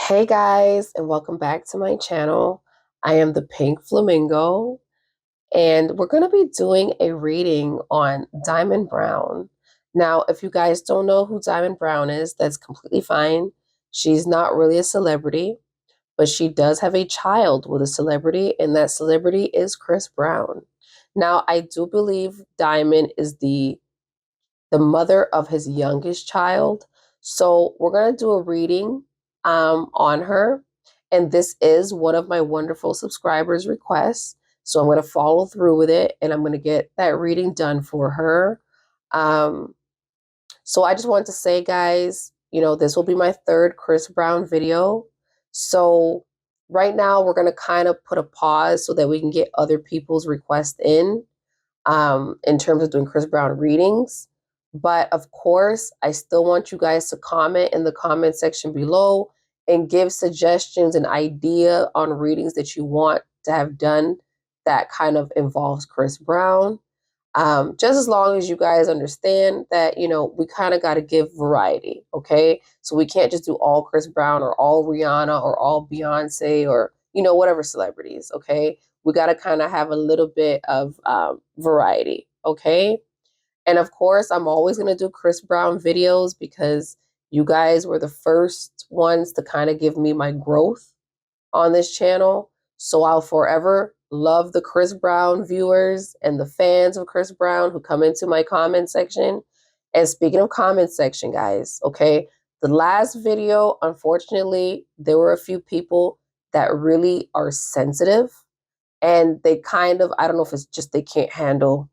Hey guys, and welcome back to my channel. I am the Pink Flamingo, and we're going to be doing a reading on Diamond Brown. Now, if you guys don't know who Diamond Brown is, that's completely fine. She's not really a celebrity, but she does have a child with a celebrity, and that celebrity is Chris Brown. Now, I do believe Diamond is the mother of his youngest child. So we're going to do a reading on her. And this is one of my wonderful subscribers' requests. So I'm going to follow through with it and I'm going to get that reading done for her. Um, so I just wanted to say, guys, this will be my third Chris Brown video. So right now we're going to kind of put a pause so that we can get other people's requests in terms of doing Chris Brown readings. But of course, I still want you guys to comment in the comment section below and give suggestions and idea on readings that you want to have done that kind of involves Chris Brown. Just as long as you guys understand that, we kind of got to give variety, okay? So we can't just do all Chris Brown or all Rihanna or all Beyonce or, whatever celebrities, okay? We got to kind of have a little bit of variety, okay? And of course, I'm always going to do Chris Brown videos because you guys were the first ones to kind of give me my growth on this channel. So I'll forever love the Chris Brown viewers and the fans of Chris Brown who come into my comment section. And speaking of comment section, guys, okay, the last video, unfortunately, there were a few people that really are sensitive and they kind of, I don't know if it's just they can't handle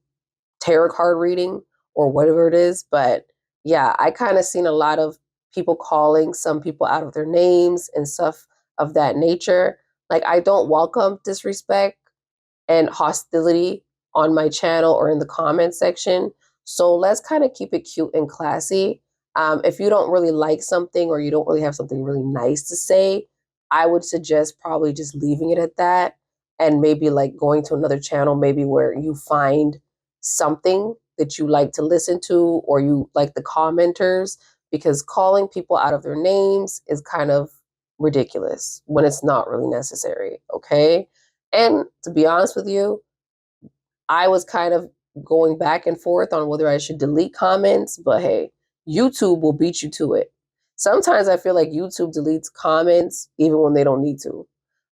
tarot card reading or whatever it is, but yeah, I kind of seen a lot of people calling some people out of their names and stuff of that nature. Like, I don't welcome disrespect and hostility on my channel or in the comment section. So let's kind of keep it cute and classy. If you don't really like something or you don't really have something really nice to say, I would suggest probably just leaving it at that and maybe like going to another channel, maybe where you find something that you like to listen to or you like the commenters, because calling people out of their names is kind of ridiculous when it's not really necessary, okay? And to be honest with you, I was kind of going back and forth on whether I should delete comments, but hey, YouTube will beat you to it. Sometimes I feel like YouTube deletes comments even when they don't need to.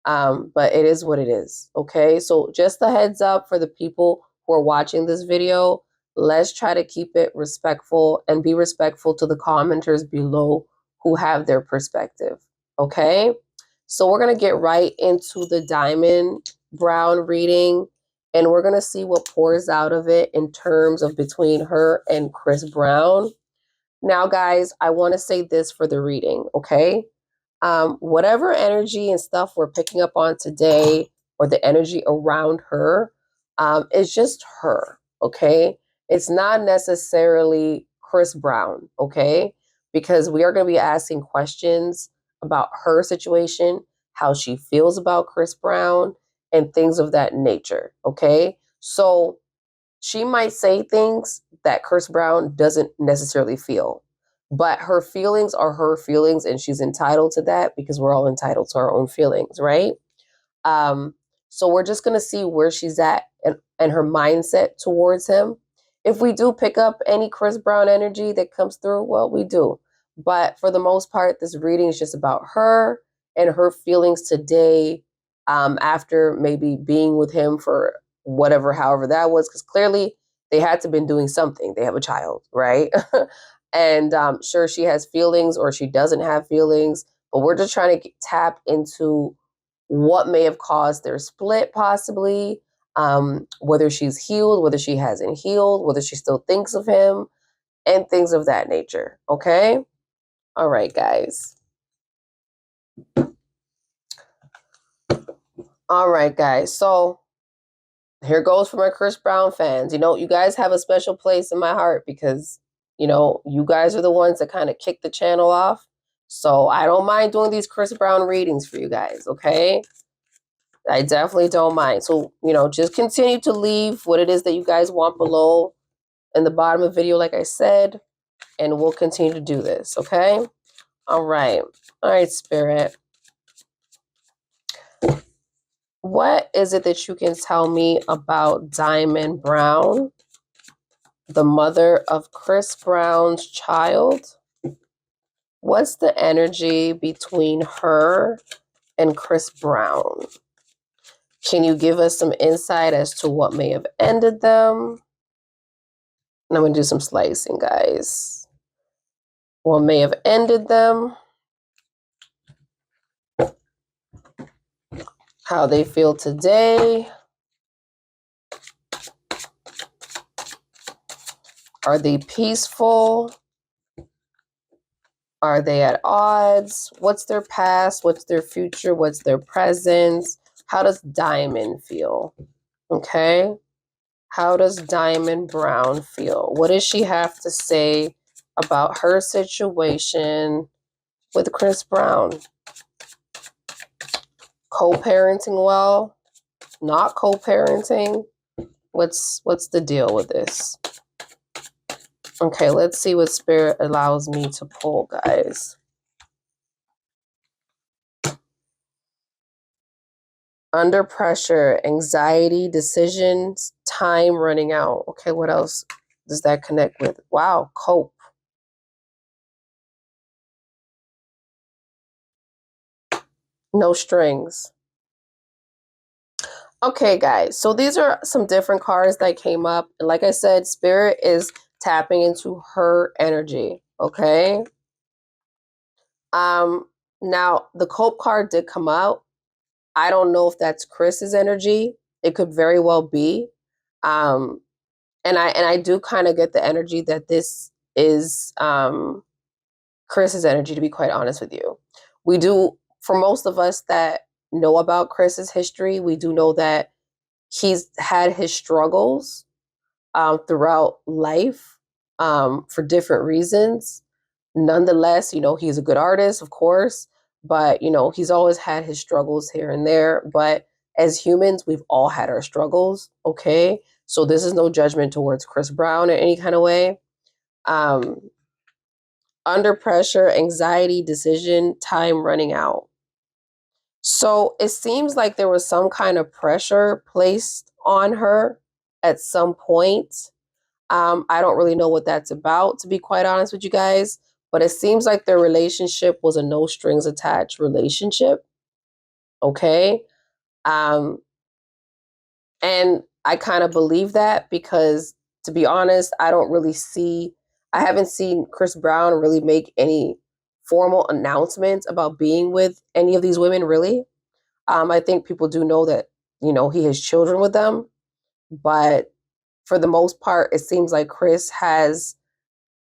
But it is what it is. Okay. So just a heads up for the people who are watching this video. Let's try to keep it respectful and be respectful to the commenters below who have their perspective. Okay. So we're going to get right into the Diamond Brown reading and we're going to see what pours out of it in terms of between her and Chris Brown. Now, guys, I want to say this for the reading. Okay. Whatever energy and stuff we're picking up on today or the energy around her is just her, okay? It's not necessarily Chris Brown, okay? Because we are going to be asking questions about her situation, how she feels about Chris Brown, and things of that nature, okay? So she might say things that Chris Brown doesn't necessarily feel, but her feelings are her feelings and she's entitled to that because we're all entitled to our own feelings, right? Um, so we're just going to see where she's at and her mindset towards him. If we do pick up any Chris Brown energy that comes through, well, we do. But for the most part, this reading is just about her and her feelings today, after maybe being with him for whatever, however that was, because clearly they had to been doing something. They have a child, right? And sure, she has feelings or she doesn't have feelings, but we're just trying to tap into what may have caused their split, possibly, whether she's healed, whether she hasn't healed, whether she still thinks of him, and things of that nature. Okay? All right, guys. All right, guys. So here goes for my Chris Brown fans. You guys have a special place in my heart because, you guys are the ones that kind of kicked the channel off. So I don't mind doing these Chris Brown readings for you guys, okay? I definitely don't mind. So, just continue to leave what it is that you guys want below in the bottom of the video, like I said, and we'll continue to do this, okay? All right. All right, Spirit. What is it that you can tell me about Diamond Brown, the mother of Chris Brown's child? What's the energy between her and Chris Brown? Can you give us some insight as to what may have ended them? And I'm going to do some slicing, guys. What may have ended them? How they feel today? Are they peaceful? Are they at odds? What's their past? What's their future? What's their present? How does Diamond feel? Okay. How does Diamond Brown feel? What does she have to say about her situation with Chris Brown? Co-parenting well? Not co-parenting? What's the deal with this? Okay, let's see what Spirit allows me to pull, guys. Under pressure, anxiety, decisions, time running out. Okay, what else does that connect with? Wow, cope. No strings. Okay, guys, so these are some different cards that came up. And like I said, Spirit is tapping into her energy, okay? Now the cope card did come out. I don't know if that's Chris's energy. It could very well be. Um, and I do kind of get the energy that this is Chris's energy, to be quite honest with you. We do, for most of us that know about Chris's history, we do know that he's had his struggles throughout life for different reasons. Nonetheless, he's a good artist, of course, but, he's always had his struggles here and there. But as humans, we've all had our struggles, okay? So this is no judgment towards Chris Brown in any kind of way. Under pressure, anxiety, decision, time running out. So it seems like there was some kind of pressure placed on her at some point. I don't really know what that's about, to be quite honest with you guys, but it seems like their relationship was a no strings attached relationship. Okay. Um, and I kind of believe that because, to be honest, I haven't seen Chris Brown really make any formal announcements about being with any of these women, really. I think people do know that, he has children with them, but for the most part, it seems like Chris has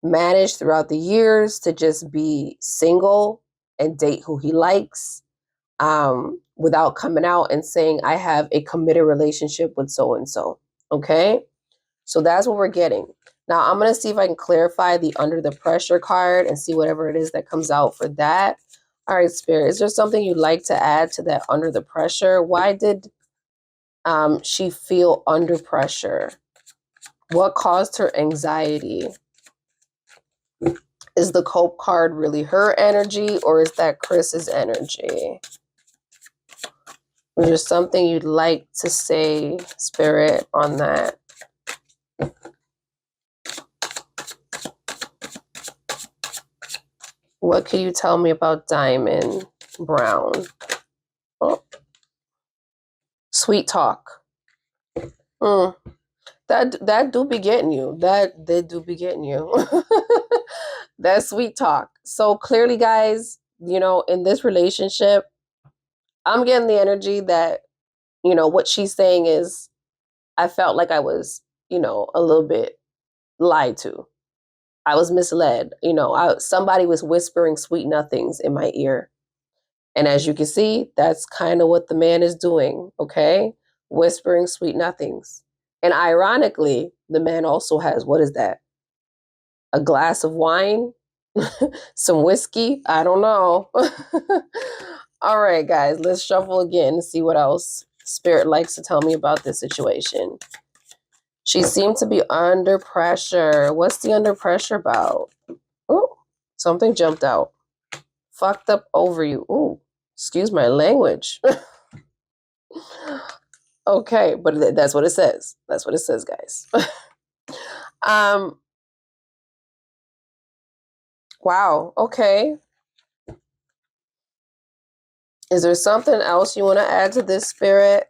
managed throughout the years to just be single and date who he likes without coming out and saying, I have a committed relationship with so and so. Okay. So that's what we're getting. Now, I'm going to see if I can clarify the under the pressure card and see whatever it is that comes out for that. All right, Spirit, is there something you'd like to add to that under the pressure? Why did she feel under pressure? What caused her anxiety? Is the cope card really her energy or is that Chris's energy? Is there something you'd like to say, Spirit, on that? What can you tell me about Diamond Brown? Oh. Sweet talk. That do be getting you. That they do be getting you. That sweet talk. So clearly, guys, in this relationship, I'm getting the energy that, what she's saying is, I felt like I was, a little bit lied to. I was misled. Somebody was whispering sweet nothings in my ear. And as you can see, that's kind of what the man is doing, okay? Whispering sweet nothings. And ironically, the man also has, what is that? A glass of wine? Some whiskey? I don't know. All right, guys, let's shuffle again and see what else Spirit likes to tell me about this situation. She seemed to be under pressure. What's the under pressure about? Oh, something jumped out. Fucked up over you. Ooh, excuse my language. Okay, but that's what it says. That's what it says, guys. um, wow. Okay. Is there something else you want to add to this, Spirit?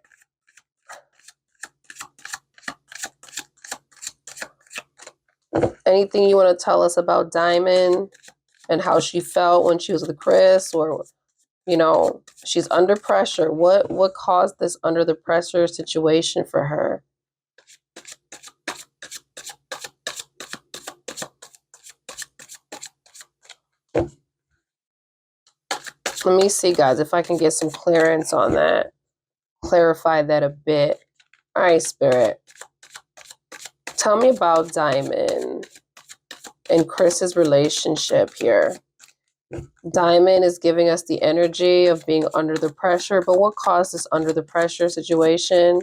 Anything you want to tell us about Diamond and how she felt when she was with Chris, or she's under pressure. What caused this under the pressure situation for her? Let me see, guys, if I can get some clearance on that. Clarify that a bit. All right, Spirit. Tell me about Diamond and Chris's relationship here. Diamond is giving us the energy of being under the pressure, but what caused this under the pressure situation?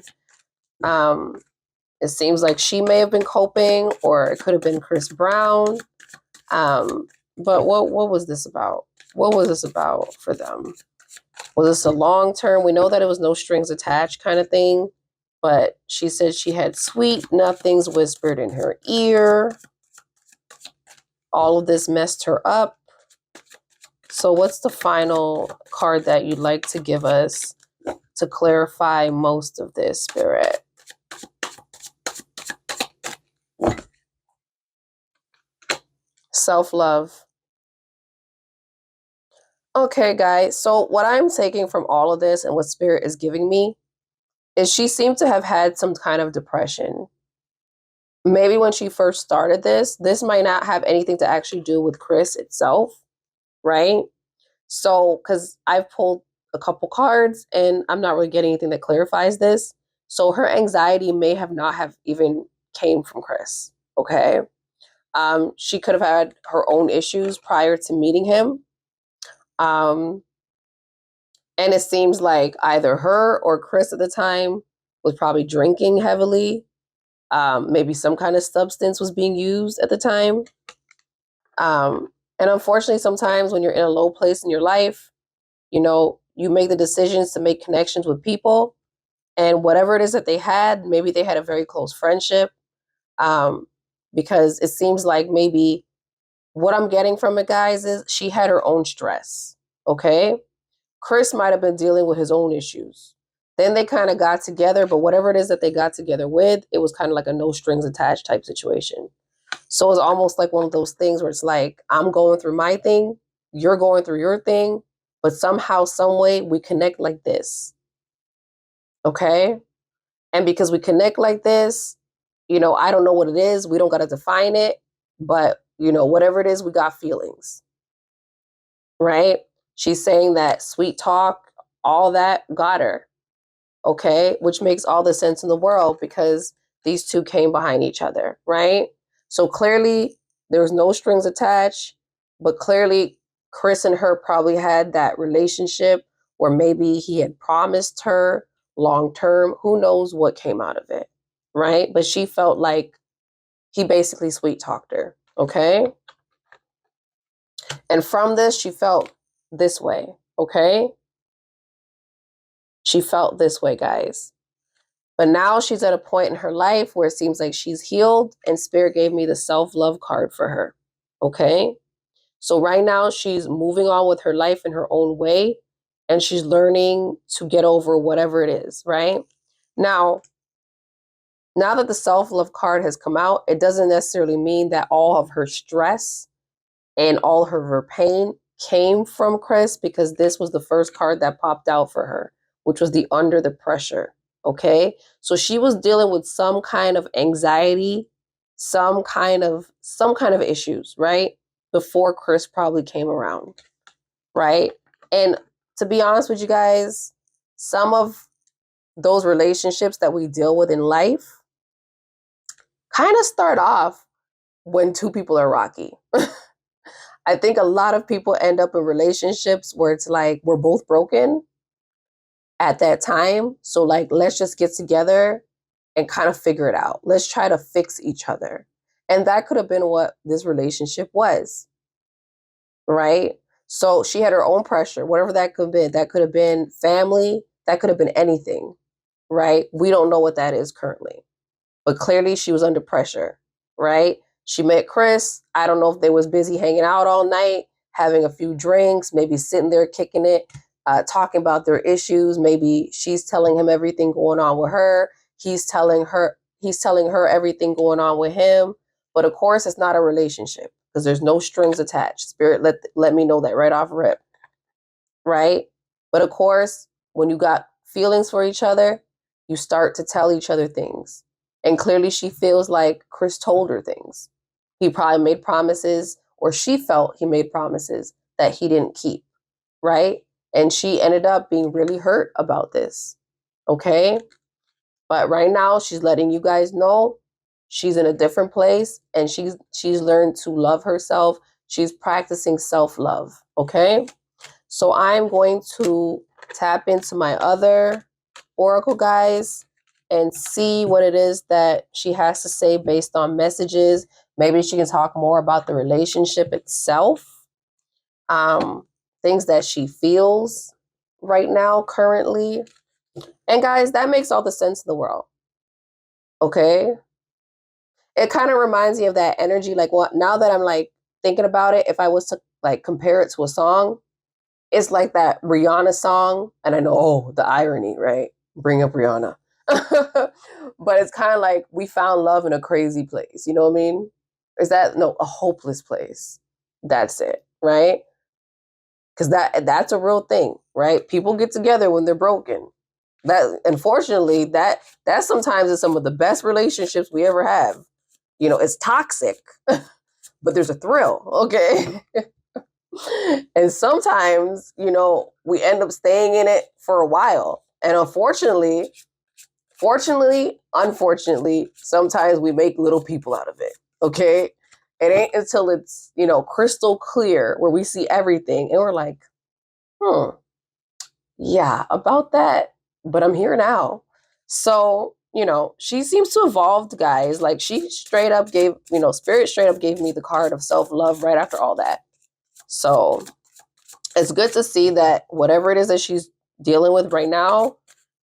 It seems like she may have been coping, or it could have been Chris Brown. But what was this about? What was this about for them? Was this a long term? We know that it was no strings attached kind of thing, but she said she had sweet nothings whispered in her ear. All of this messed her up. So what's the final card that you'd like to give us to clarify most of this, Spirit? Self-love. Okay, guys. So what I'm taking from all of this and what Spirit is giving me is she seemed to have had some kind of depression. Maybe when she first started this might not have anything to actually do with Chris itself, right? So, because I've pulled a couple cards and I'm not really getting anything that clarifies this. So her anxiety may have not have even came from Chris, okay? She could have had her own issues prior to meeting him. And it seems like either her or Chris at the time was probably drinking heavily. Maybe some kind of substance was being used at the time. And unfortunately, sometimes when you're in a low place in your life, you make the decisions to make connections with people. And whatever it is that they had, maybe they had a very close friendship. Because it seems like maybe what I'm getting from it, guys, is she had her own stress. Okay. Chris might have been dealing with his own issues. Then they kind of got together, but whatever it is that they got together with, it was kind of like a no strings attached type situation. So it's almost like one of those things where it's like, I'm going through my thing, you're going through your thing, but somehow, some way, we connect like this. Okay? And because we connect like this, I don't know what it is. We don't got to define it, but, whatever it is, we got feelings. Right? She's saying that sweet talk, all that got her. Okay? Which makes all the sense in the world because these two came behind each other, right? So clearly there was no strings attached, but clearly Chris and her probably had that relationship where maybe he had promised her long term. Who knows what came out of it, right? But she felt like he basically sweet talked her, okay? And from this, she felt this way, okay? She felt this way, guys. But now she's at a point in her life where it seems like she's healed, and Spirit gave me the self-love card for her. Okay? So right now she's moving on with her life in her own way, and she's learning to get over whatever it is, right? Now that the self-love card has come out, it doesn't necessarily mean that all of her stress and all of her pain came from Chris, because this was the first card that popped out for her, which was the under the pressure. Okay. So she was dealing with some kind of anxiety, some kind of issues, right? Before Chris probably came around. Right. And to be honest with you guys, some of those relationships that we deal with in life kind of start off when two people are rocky. I think a lot of people end up in relationships where it's like we're both broken at that time. So like, let's just get together and kind of figure it out. Let's try to fix each other. And that could have been what this relationship was, right? So she had her own pressure, whatever that could have been. That could have been family. That could have been anything. right? We don't know what that is currently. But clearly she was under pressure, right? She met Chris. I don't know if they was busy hanging out all night, having a few drinks, maybe sitting there kicking it, talking about their issues. Maybe she's telling him everything going on with her. He's telling her everything going on with him. But of course, it's not a relationship because there's no strings attached. Spirit, let me know that right off rip, right? But of course, when you got feelings for each other, you start to tell each other things. And clearly, she feels like Chris told her things. He probably made promises, or she felt he made promises that he didn't keep, right? And she ended up being really hurt about this. Okay. But right now, she's letting you guys know she's in a different place and she's learned to love herself. She's practicing self-love. Okay. So I'm going to tap into my other oracle, guys, and see what it is that she has to say based on messages. Maybe she can talk more about the relationship itself, um, things that she feels right now, currently. And guys, that makes all the sense in the world. Okay. It kind of reminds me of that energy. Like, what now that I'm like thinking about it, if I was to like compare it to a song, it's like that Rihanna song. And I know, oh, the irony, right? Bring up Rihanna. But it's kind of like we found love in a crazy place. You know what I mean? Is that no, a hopeless place? That's it, right? Because that's a real thing, right? People get together when they're broken. That unfortunately, that sometimes is some of the best relationships we ever have. You know, it's toxic, but there's a thrill, okay? And sometimes, we end up staying in it for a while. And unfortunately, sometimes we make little people out of it. Okay. It ain't until it's, crystal clear where we see everything and we're like, yeah, about that. But I'm here now. So, she seems to evolved, guys. Like she straight up gave, Spirit straight up gave me the card of self-love right after all that. So it's good to see that whatever it is that she's dealing with right now,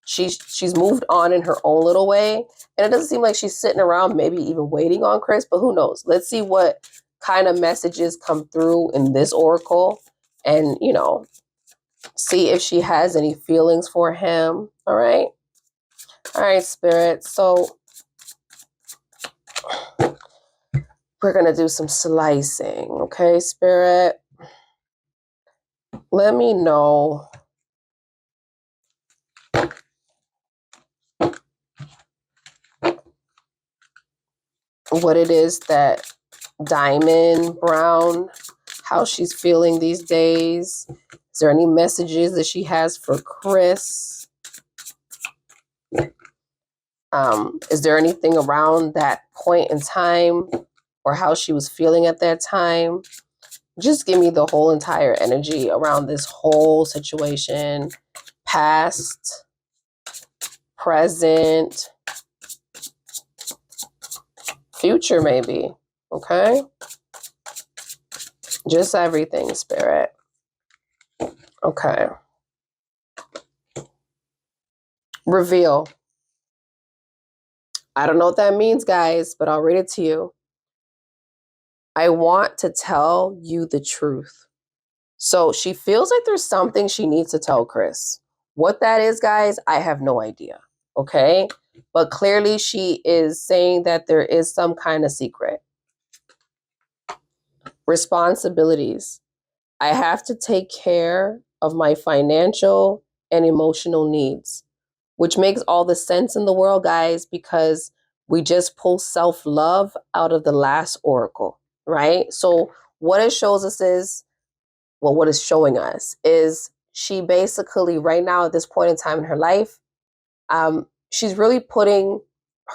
she's moved on in her own little way. And it doesn't seem like she's sitting around maybe even waiting on Chris, but who knows? Let's see what kind of messages come through in this oracle and, see if she has any feelings for him. All right. All right, Spirit. So we're going to do some slicing. Okay, Spirit. Let me know what it is that Diamond Brown, how she's feeling these days. Is there any messages that she has for Chris? Is there anything around that point in time or how she was feeling at that time? Just give me the whole entire energy around this whole situation. Past, present, future, maybe. Okay? Just everything, Spirit. Okay. Reveal. I don't know what that means, guys, but I'll read it to you. I want to tell you the truth. So she feels like there's something she needs to tell Chris. What that is, guys, I have no idea. Okay? But clearly she is saying that there is some kind of secret. Responsibilities. I have to take care of my financial and emotional needs, which makes all the sense in the world, guys, because we just pull self-love out of the last oracle, right? So what it shows us is, well, what is showing us is she basically right now at this point in time in her life, she's really putting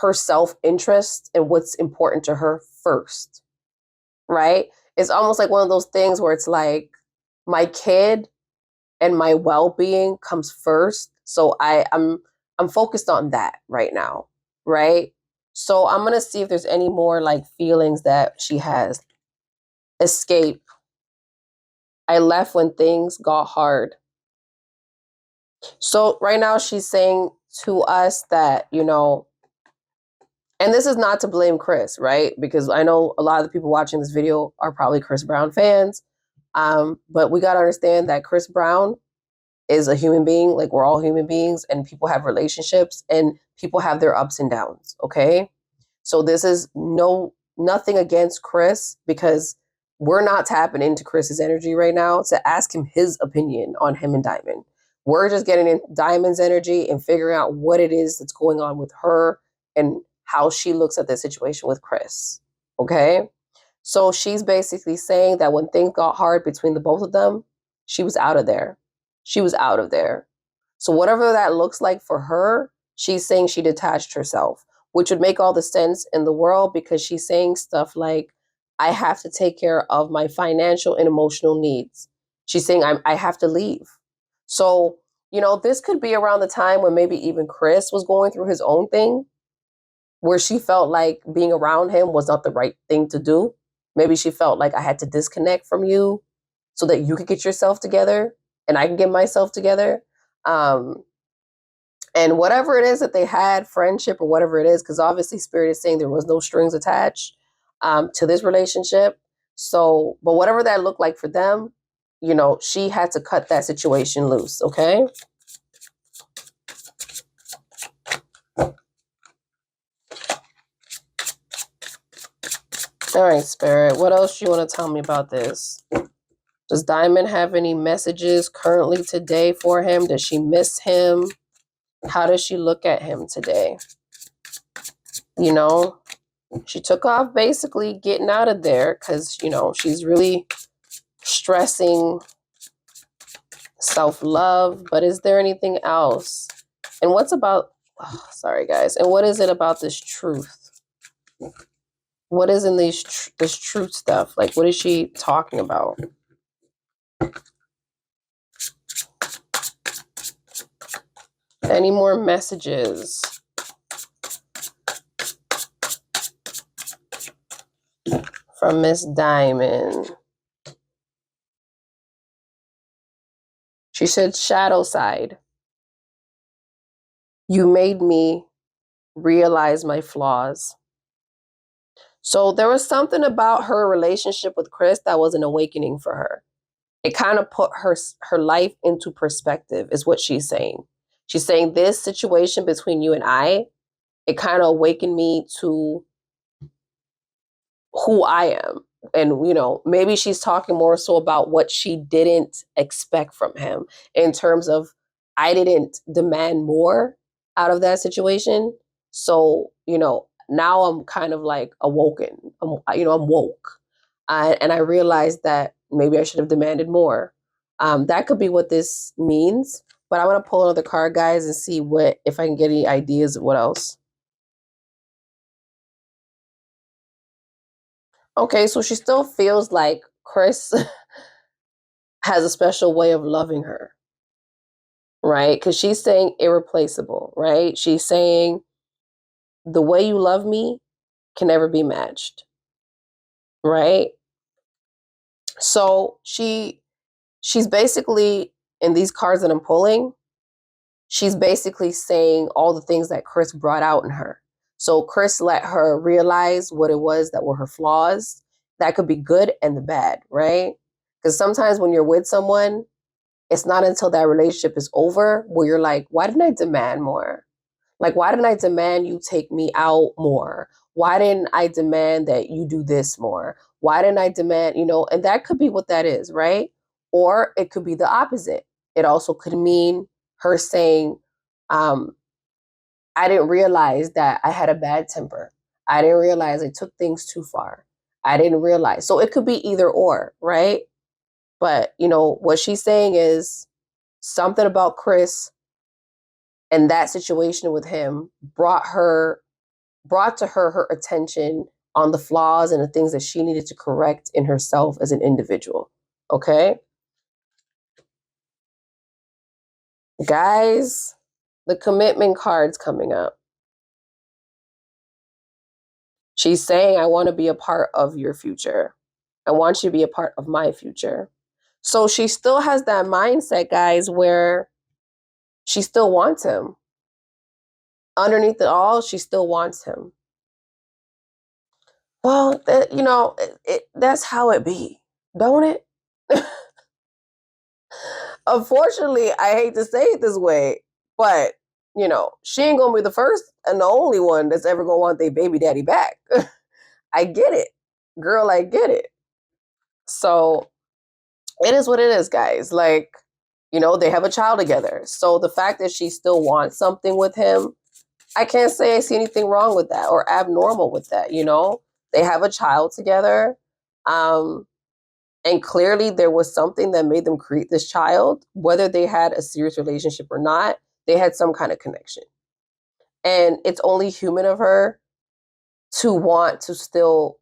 her self-interest and what's important to her first, right? It's almost like one of those things where it's like my kid and my well-being comes first. So I'm focused on that right now, right? So I'm gonna see if there's any more like feelings that she has. Escape. I left when things got hard. So right now she's saying to us that, and this is not to blame Chris, right? Because I know a lot of the people watching this video are probably Chris Brown fans. But we got to understand that Chris Brown is a human being. Like, we're all human beings, and people have relationships and people have their ups and downs. Okay. So this is nothing against Chris, because we're not tapping into Chris's energy right now to ask him his opinion on him and Diamond. We're just getting in Diamond's energy and figuring out what it is that's going on with her and how she looks at the situation with Chris. Okay. So she's basically saying that when things got hard between the both of them, she was out of there. She was out of there. So whatever that looks like for her, she's saying she detached herself, which would make all the sense in the world, because she's saying stuff like, I have to take care of my financial and emotional needs. She's saying, I have to leave. So, this could be around the time when maybe even Chris was going through his own thing, where she felt like being around him was not the right thing to do. Maybe she felt like, I had to disconnect from you so that you could get yourself together and I can get myself together. And whatever it is that they had, friendship or whatever it is, because obviously Spirit is saying there was no strings attached to this relationship. So, but whatever that looked like for them, she had to cut that situation loose. Okay. All right, Spirit, what else do you want to tell me about this? Does Diamond have any messages currently today for him? Does she miss him? How does she look at him today? She took off basically getting out of there because, she's really stressing self-love. But is there anything else? And what's about, sorry guys, and what is it about this truth? What is in this truth stuff? Like, what is she talking about? Any more messages? From Miss Diamond. She said, shadow side. You made me realize my flaws. So there was something about her relationship with Chris that was an awakening for her. It kind of put her life into perspective, is what she's saying. She's saying this situation between you and I, it kind of awakened me to who I am. And, maybe she's talking more so about what she didn't expect from him, in terms of, I didn't demand more out of that situation. So, now I'm kind of like awoken. I'm woke. And I realized that maybe I should have demanded more. That could be what this means. But I want to pull another card, guys, and see if I can get any ideas of what else. Okay, so she still feels like Chris has a special way of loving her, right? Because she's saying irreplaceable, right? She's saying the way you love me can never be matched, right? So she's basically, in these cards that I'm pulling, she's basically saying all the things that Chris brought out in her. So Chris let her realize what it was that were her flaws. That could be good and the bad, right? Because sometimes when you're with someone, it's not until that relationship is over where you're like, why didn't I demand more? Like, why didn't I demand you take me out more? Why didn't I demand that you do this more? Why didn't I demand, and that could be what that is, right? Or it could be the opposite. It also could mean her saying, I didn't realize that I had a bad temper. I didn't realize I took things too far. I didn't realize. So it could be either or, right? But, what she's saying is something about Chris and that situation with him brought to her her attention on the flaws and the things that she needed to correct in herself as an individual. Okay? Guys, the commitment card's coming up. She's saying, I want to be a part of your future. I want you to be a part of my future. So she still has that mindset, guys, where she still wants him. underneath it all, she still wants him. Well, that's how it be, don't it? Unfortunately, I hate to say it this way, but she ain't gonna be the first and the only one that's ever gonna want their baby daddy back. I get it, girl. I get it. So it is what it is, guys. Like, they have a child together. So the fact that she still wants something with him, I can't say I see anything wrong with that or abnormal with that. They have a child together. And clearly there was something that made them create this child, whether they had a serious relationship or not, they had some kind of connection. And it's only human of her to want to still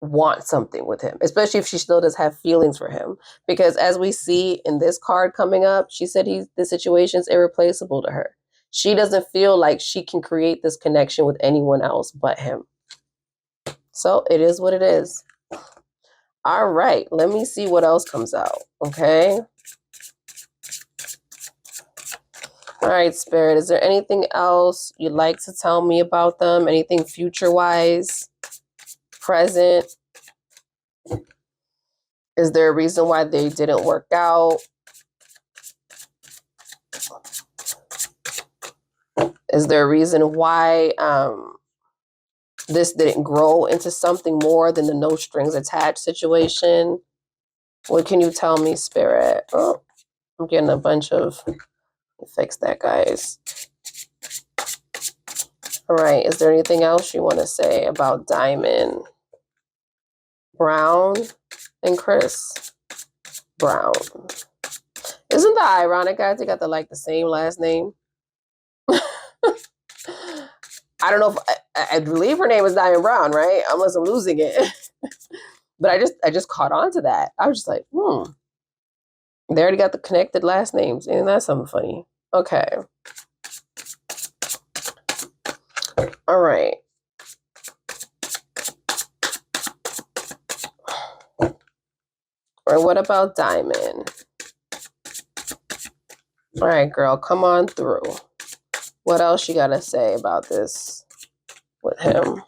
want something with him, especially if she still does have feelings for him. Because as we see in this card coming up, she said the situation's irreplaceable to her. She doesn't feel like she can create this connection with anyone else but him. So it is what it is. All right, let me see what else comes out. Okay. All right, Spirit, is there anything else you'd like to tell me about them? Anything future-wise, present? Is there a reason why they didn't work out? Is there a reason why this didn't grow into something more than the no strings attached situation? What can you tell me, Spirit? Oh, I'm getting a bunch of... Fix that, guys. All right, is there anything else you want to say about Diamond Brown and Chris Brown? Isn't that ironic, guys? They got the same last name. I don't know if I believe her name is Diamond Brown, right? Unless I'm losing it. But I just caught on to that. I was just like, they already got the connected last names. Isn't that something funny? Okay. All right. Or what about Diamond? All right, girl, come on through. What else you got to say about this with him?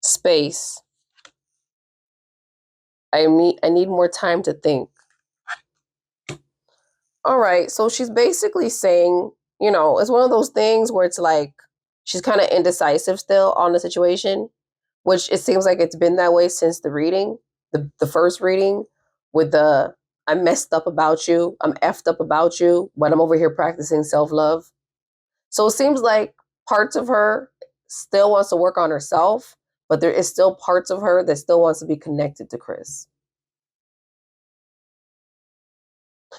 Space. I need more time to think. All right, so she's basically saying, it's one of those things where it's like she's kind of indecisive still on the situation, which it seems like it's been that way since the reading, the first reading, with the I'm messed up about you, I'm effed up about you, but I'm over here practicing self-love. So it seems like parts of her still wants to work on herself, but there is still parts of her that still wants to be connected to Chris.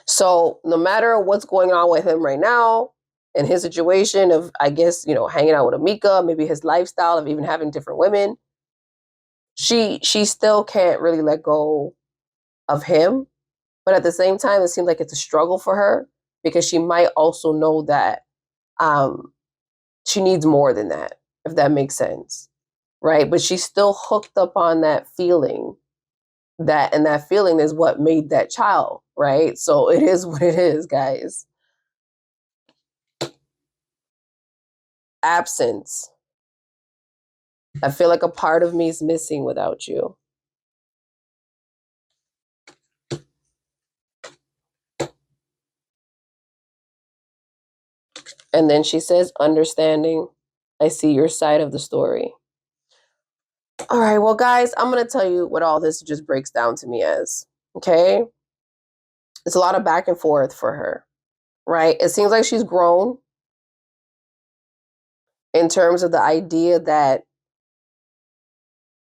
So no matter what's going on with him right now and his situation of, I guess, hanging out with Amika, maybe his lifestyle of even having different women, she still can't really let go of him. But at the same time, it seems like it's a struggle for her because she might also know that she needs more than that, if that makes sense. Right. But she's still hooked up on that feeling, and that feeling is what made that child. Right. So it is what it is, guys. Absence. I feel like a part of me is missing without you. And then she says, understanding. I see your side of the story. All right, well, guys, I'm going to tell you what all this just breaks down to me as. Okay? It's a lot of back and forth for her, right? It seems like she's grown in terms of the idea that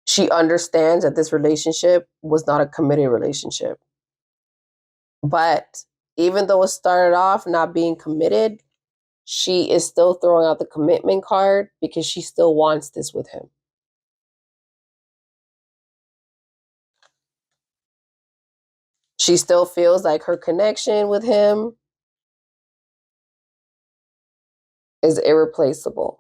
she understands that this relationship was not a committed relationship. But even though it started off not being committed, she is still throwing out the commitment card because she still wants this with him. She still feels like her connection with him is irreplaceable.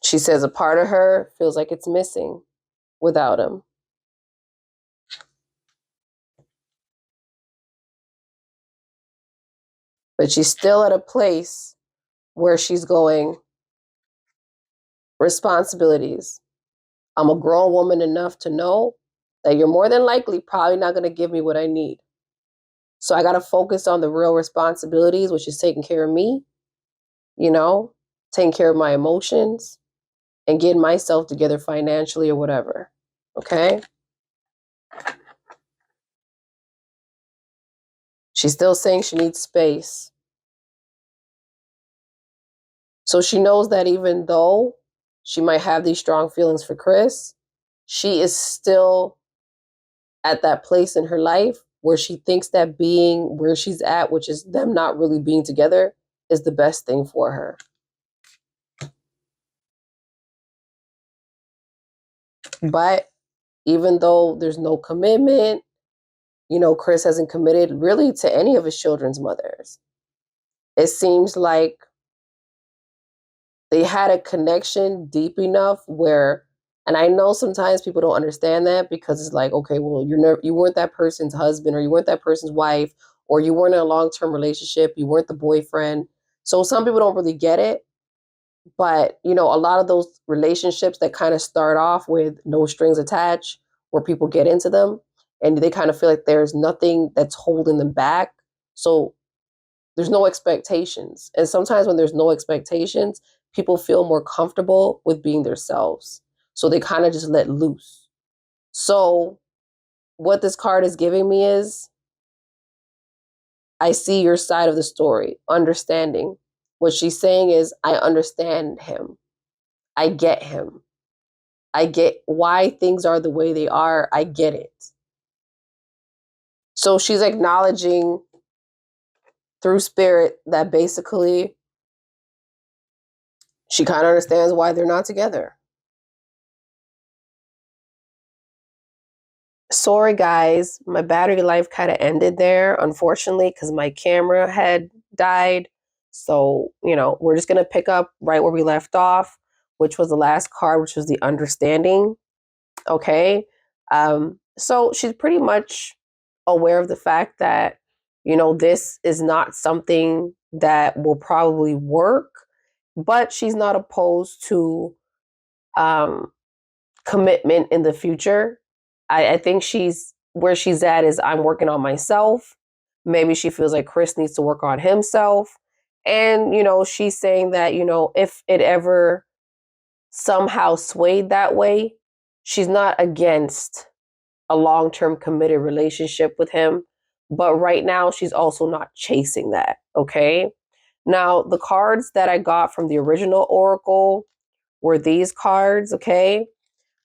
She says a part of her feels like it's missing without him. But she's still at a place where she's going, responsibilities. I'm a grown woman enough to know that you're more than likely probably not going to give me what I need. So I got to focus on the real responsibilities, which is taking care of me, you know, taking care of my emotions and getting myself together financially or whatever. Okay. She's still saying she needs space. So she knows that even though she might have these strong feelings for Chris, she is still at that place in her life where she thinks that being where she's at, which is them not really being together, is the best thing for her. But even though there's no commitment, Chris hasn't committed really to any of his children's mothers. It seems like they had a connection deep enough where, and I know sometimes people don't understand that because it's like, okay, well, you weren't that person's husband, or you weren't that person's wife, or you weren't in a long-term relationship, you weren't the boyfriend. So some people don't really get it. But, a lot of those relationships that kind of start off with no strings attached, where people get into them and they kind of feel like there's nothing that's holding them back. So there's no expectations. And sometimes when there's no expectations, people feel more comfortable with being themselves. So they kind of just let loose. So what this card is giving me is, I see your side of the story, understanding. What she's saying is, I understand him. I get him. I get why things are the way they are. I get it. So she's acknowledging through spirit that basically she kind of understands why they're not together. Sorry, guys, my battery life kind of ended there, unfortunately, because my camera had died. So, we're just going to pick up right where we left off, which was the last card, which was the understanding. Okay. So she's pretty much aware of the fact that, this is not something that will probably work, but she's not opposed to um, commitment in the future. I think she's where she's at is, I'm working on myself. Maybe she feels like Chris needs to work on himself. And, she's saying that, if it ever somehow swayed that way, she's not against a long-term committed relationship with him. But right now, she's also not chasing that. Okay. Now, the cards that I got from the original Oracle were these cards. Okay.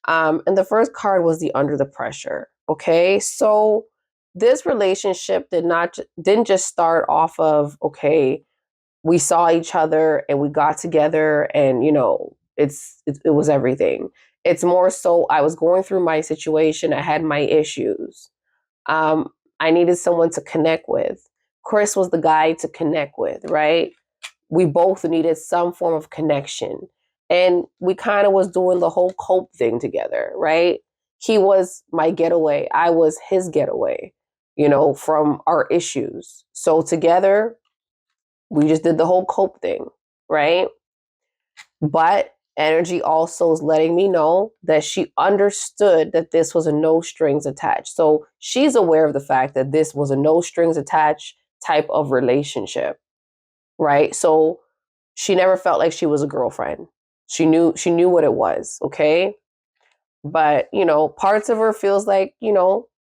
And the first card was the under the pressure. Okay. So this relationship didn't just start off of, okay, we saw each other and we got together and, it was everything. It's more so I was going through my situation. I had my issues. Um, I needed someone to connect with. Chris was the guy to connect with, right? We both needed some form of connection. And we kind of was doing the whole cope thing together, right? He was my getaway. I was his getaway, from our issues. So together, we just did the whole cope thing, right? But energy also is letting me know that she understood that this was a no strings attached. So she's aware of the fact that this was a no strings attached type of relationship, right? So she never felt like she was a girlfriend. She knew what it was, okay? But, parts of her feels like,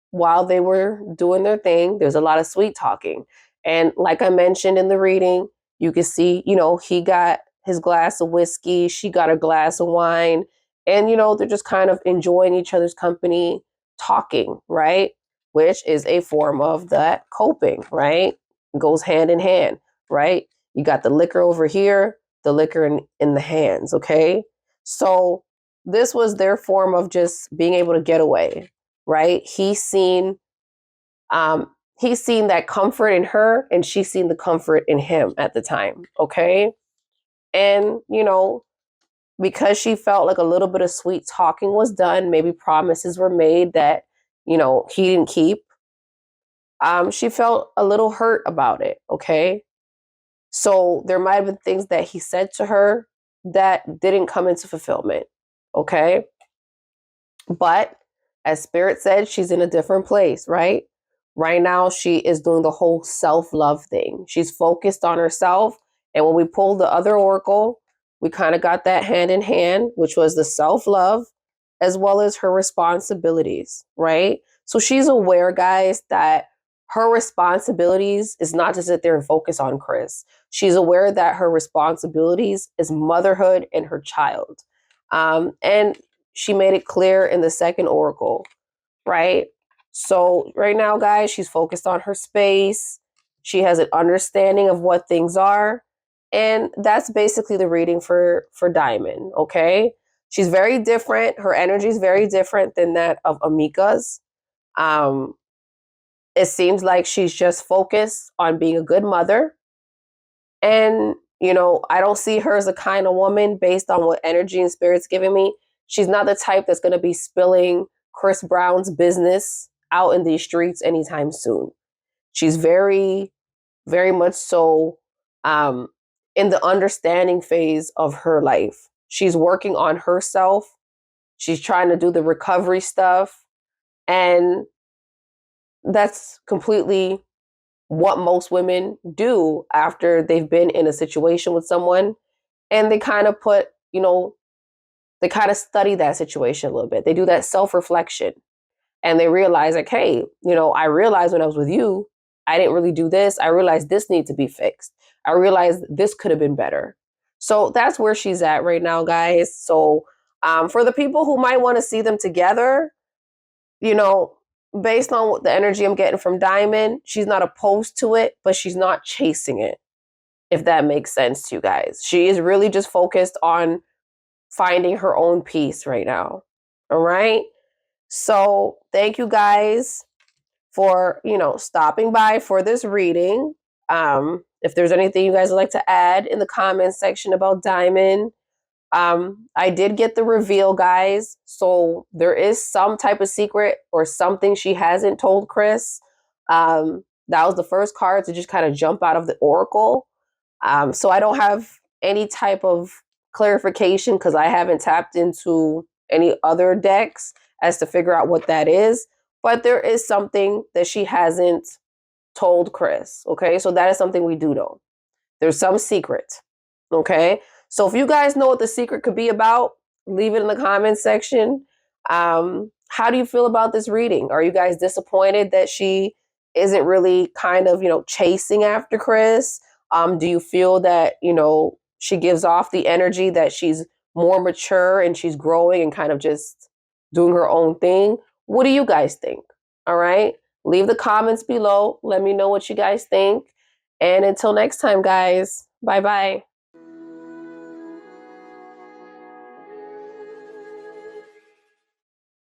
while they were doing their thing, there's a lot of sweet talking. And like I mentioned in the reading, you can see, he got his glass of whiskey, she got a glass of wine, and, they're just kind of enjoying each other's company, talking, right? Which is a form of that coping, right? It goes hand in hand, right? You got the liquor over here, the liquor in the hands, okay? So this was their form of just being able to get away, right? He's seen that comfort in her, and she's seen the comfort in him at the time, okay? And because she felt like a little bit of sweet talking was done, maybe promises were made that he didn't keep. She felt a little hurt about it, okay? So there might have been things that he said to her that didn't come into fulfillment. Okay. But as Spirit said, she's in a different place, right? Right now, she is doing the whole self love thing. She's focused on herself. And when we pulled the other oracle, we kind of got that hand in hand, which was the self love as well as her responsibilities, right? So she's aware, guys, that her responsibilities is not to sit there and focus on Chris. She's aware that her responsibilities is motherhood and her child. And she made it clear in the second oracle, right? So right now, guys, she's focused on her space. She has an understanding of what things are. And that's basically the reading for Diamond, okay? She's very different. Her energy is very different than that of Amika's. Um, it seems like she's just focused on being a good mother. And, I don't see her as a kind of woman based on what energy and spirit's giving me. She's not the type that's going to be spilling Chris Brown's business out in these streets anytime soon. She's very, very much so um, in the understanding phase of her life. She's working on herself. She's trying to do the recovery stuff. And that's completely what most women do after they've been in a situation with someone, and they kind of they kind of study that situation a little bit. They do that self-reflection, and they realize, like, hey, I realized when I was with you, I didn't really do this. I realized this needs to be fixed. I realized this could have been better. So that's where she's at right now, guys. So for the people who might want to see them together, you know, based on what the energy I'm getting from Diamond, she's not opposed to it, but she's not chasing it, if that makes sense to you guys. She is really just focused on finding her own peace right now. All right. So thank you guys for, stopping by for this reading. If there's anything you guys would like to add in the comments section about Diamond, I did get the reveal, guys. So there is some type of secret or something she hasn't told Chris. That was the first card to just kind of jump out of the oracle. So I don't have any type of clarification because I haven't tapped into any other decks as to figure out what that is. But there is something that she hasn't told Chris. Okay, so that is something we do know. There's some secret. Okay. So if you guys know what the secret could be about, leave it in the comments section. How do you feel about this reading? Are you guys disappointed that she isn't really kind of, chasing after Chris? Do you feel that, she gives off the energy that she's more mature and she's growing and kind of just doing her own thing? What do you guys think? All right. Leave the comments below. Let me know what you guys think. And until next time, guys, bye bye.